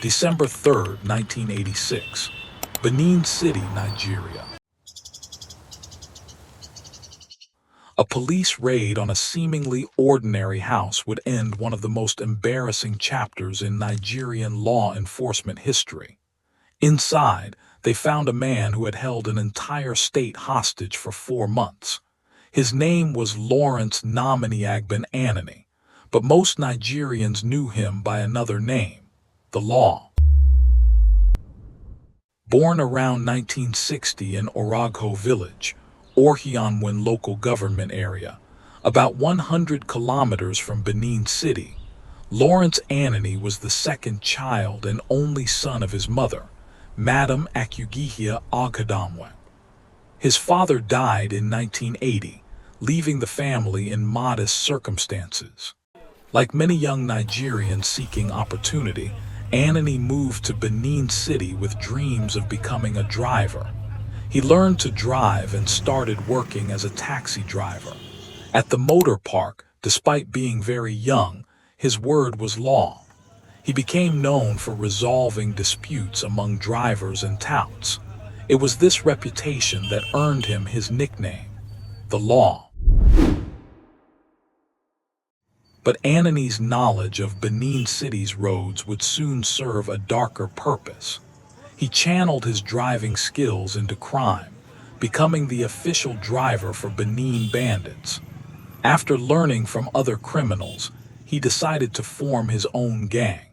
December 3, 1986. Benin City, Nigeria. A police raid on a seemingly ordinary house would end one of the most embarrassing chapters in Nigerian law enforcement history. Inside, they found a man who had held an entire state hostage for 4 months. His name was Lawrence Namaniagbon Anini, but most Nigerians knew him by another name, the Law. Born around 1960 in Oragho village, Orhianwen local government area, about 100 kilometers from Benin City, Lawrence Anini was the second child and only son of his mother, Madam Akugihia Agudamwe. His father died in 1980, leaving the family in modest circumstances. Like many young Nigerians seeking opportunity, Anini moved to Benin City with dreams of becoming a driver. He learned to drive and started working as a taxi driver. At the motor park, despite being very young, his word was law. He became known for resolving disputes among drivers and touts. It was this reputation that earned him his nickname, the Law. But Anini's knowledge of Benin City's roads would soon serve a darker purpose. He channeled his driving skills into crime, becoming the official driver for Benin bandits. After learning from other criminals, he decided to form his own gang.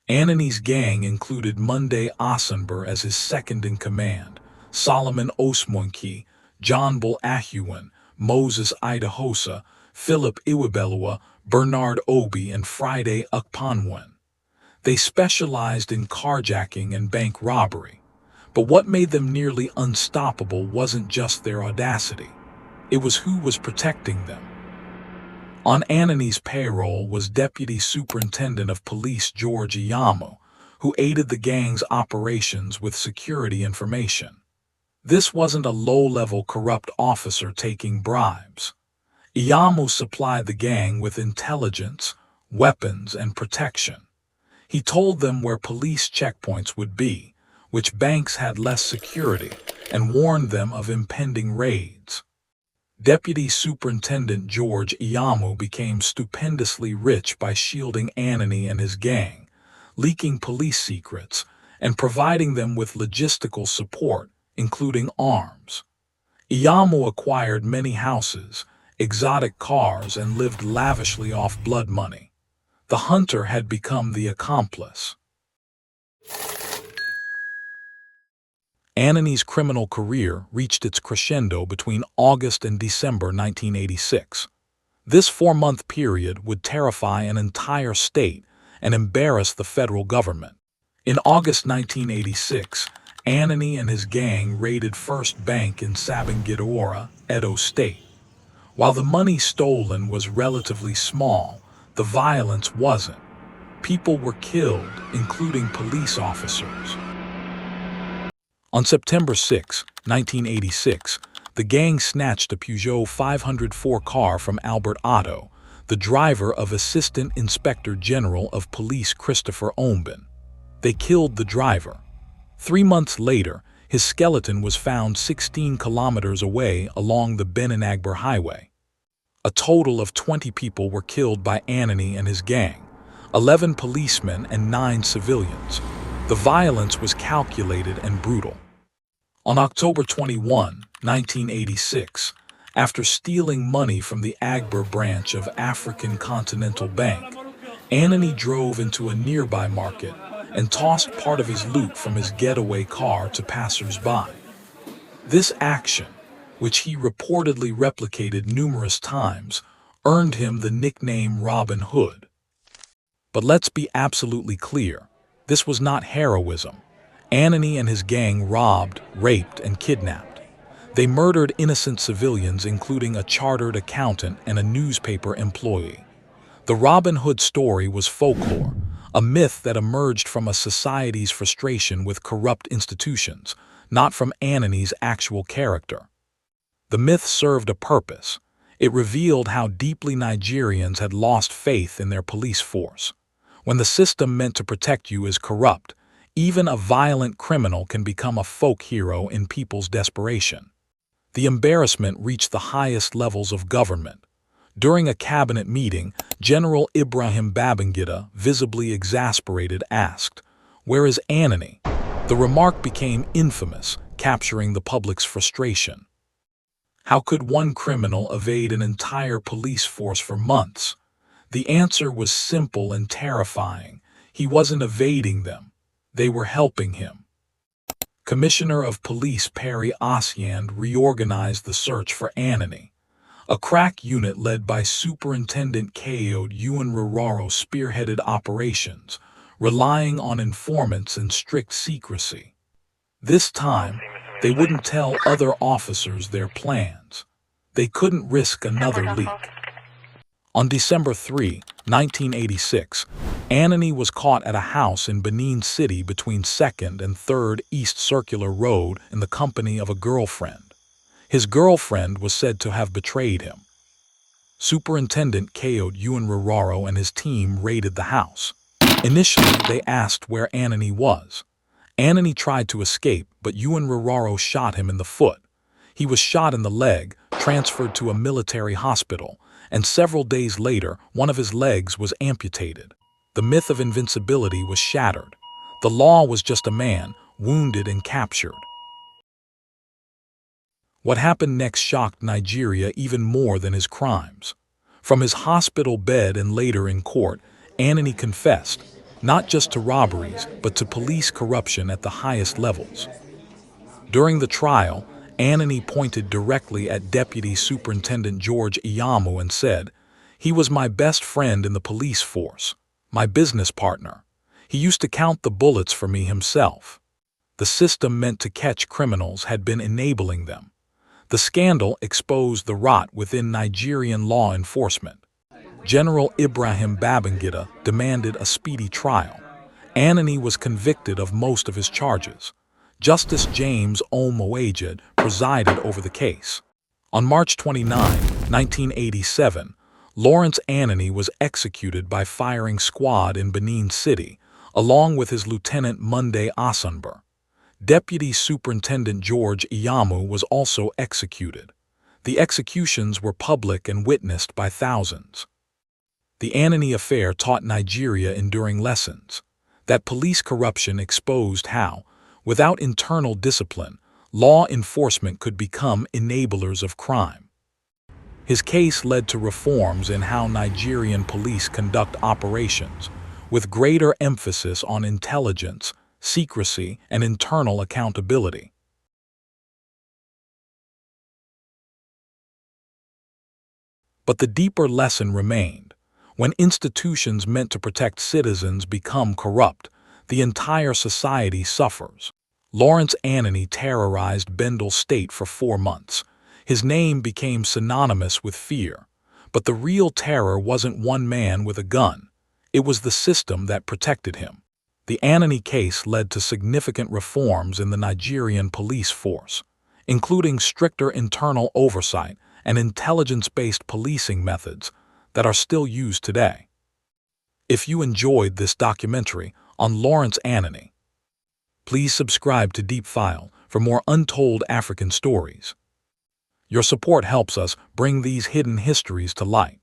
Anini's gang included Monday Asenber as his second-in-command, Solomon Osmonki, John Bull Ahuan, Moses Idahosa, Philip Iwebelua, Bernard Obi, and Friday Ukpanwen. They specialized in carjacking and bank robbery. But what made them nearly unstoppable wasn't just their audacity. It was who was protecting them. On Anini's payroll was Deputy Superintendent of Police George Iyamu, who aided the gang's operations with security information. This wasn't a low-level corrupt officer taking bribes. Iyamu supplied the gang with intelligence, weapons, and protection. He told them where police checkpoints would be, which banks had less security, and warned them of impending raids. Deputy Superintendent George Iyamu became stupendously rich by shielding Anini and his gang, leaking police secrets, and providing them with logistical support, including arms. Iyamu acquired many houses, exotic cars, and lived lavishly off blood money. The hunter had become the accomplice. Anini's criminal career reached its crescendo between August and December 1986. This 4-month period would terrify an entire state and embarrass the federal government. In August 1986, Anini and his gang raided First Bank in Babangida, Edo State. While the money stolen was relatively small, the violence wasn't. People were killed, including police officers. On September 6, 1986, the gang snatched a Peugeot 504 car from Albert Otto, the driver of Assistant Inspector General of Police Christopher Ombin. They killed the driver. 3 months later, his skeleton was found 16 kilometers away along the Benin City highway. A total of 20 people were killed by Anini and his gang, 11 policemen and 9 civilians. The violence was calculated and brutal. On October 21, 1986, after stealing money from the Agber branch of African Continental Bank, Anini drove into a nearby market and tossed part of his loot from his getaway car to passers-by. This action, which he reportedly replicated numerous times, earned him the nickname Robin Hood. But let's be absolutely clear, this was not heroism. Anini and his gang robbed, raped, and kidnapped. They murdered innocent civilians, including a chartered accountant and a newspaper employee. The Robin Hood story was folklore, a myth that emerged from a society's frustration with corrupt institutions, not from Anini's actual character. The myth served a purpose. It revealed how deeply Nigerians had lost faith in their police force. When the system meant to protect you is corrupt, even a violent criminal can become a folk hero in people's desperation. The embarrassment reached the highest levels of government. During a cabinet meeting, General Ibrahim Babangida, visibly exasperated, asked, "Where is Anini?" The remark became infamous, capturing the public's frustration. How could one criminal evade an entire police force for months? The answer was simple and terrifying. He wasn't evading them. They were helping him. Commissioner of Police Perry Osyand reorganized the search for Anini. A crack unit led by Superintendent George Iyamu spearheaded operations, relying on informants and strict secrecy. This time, they wouldn't tell other officers their plans. They couldn't risk another leak. On December 3, 1986, Anini was caught at a house in Benin City between 2nd and 3rd East Circular Road in the company of a girlfriend. His girlfriend was said to have betrayed him. Superintendent George Iyamu and his team raided the house. Initially, they asked where Anini was. Anini tried to escape, but Iyamu shot him in the foot. He was shot in the leg, transferred to a military hospital, and several days later, one of his legs was amputated. The myth of invincibility was shattered. The law was just a man, wounded and captured. What happened next shocked Nigeria even more than his crimes. From his hospital bed and later in court, Anini confessed, not just to robberies, but to police corruption at the highest levels. During the trial, Anini pointed directly at Deputy Superintendent George Iyamu and said, "He was my best friend in the police force, my business partner. He used to count the bullets for me himself." The system meant to catch criminals had been enabling them. The scandal exposed the rot within Nigerian law enforcement. General Ibrahim Babangida demanded a speedy trial. Anini was convicted of most of his charges. Justice James Omoajid presided over the case. On March 29, 1987, Lawrence Anini was executed by firing squad in Benin City, along with his lieutenant Monday Asunber. Deputy Superintendent George Iyamu was also executed. The executions were public and witnessed by thousands. The Anini affair taught Nigeria enduring lessons, that police corruption exposed how, without internal discipline, law enforcement could become enablers of crime. His case led to reforms in how Nigerian police conduct operations, with greater emphasis on intelligence, secrecy, and internal accountability. But the deeper lesson remained. When institutions meant to protect citizens become corrupt, the entire society suffers. Lawrence Anini terrorized Bendel State for 4 months. His name became synonymous with fear. But the real terror wasn't one man with a gun. It was the system that protected him. The Anini case led to significant reforms in the Nigerian police force, including stricter internal oversight and intelligence-based policing methods that are still used today. If you enjoyed this documentary on Lawrence Anini, please subscribe to Deep File for more untold African stories. Your support helps us bring these hidden histories to light.